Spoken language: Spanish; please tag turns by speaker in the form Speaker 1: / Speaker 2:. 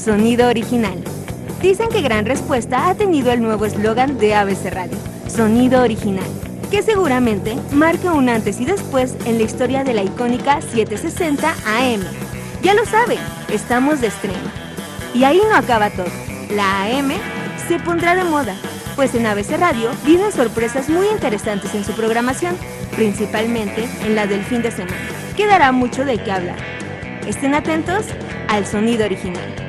Speaker 1: Sonido original. Dicen que gran respuesta ha tenido el nuevo eslogan de ABC Radio, Sonido original, que seguramente marca un antes y después en la historia de la icónica 760 AM. Ya lo saben, estamos de estreno. Y ahí no acaba todo. La AM se pondrá de moda, pues en ABC Radio vienen sorpresas muy interesantes en su programación, principalmente en la del fin de semana, que dará mucho de qué hablar. Estén atentos al Sonido original.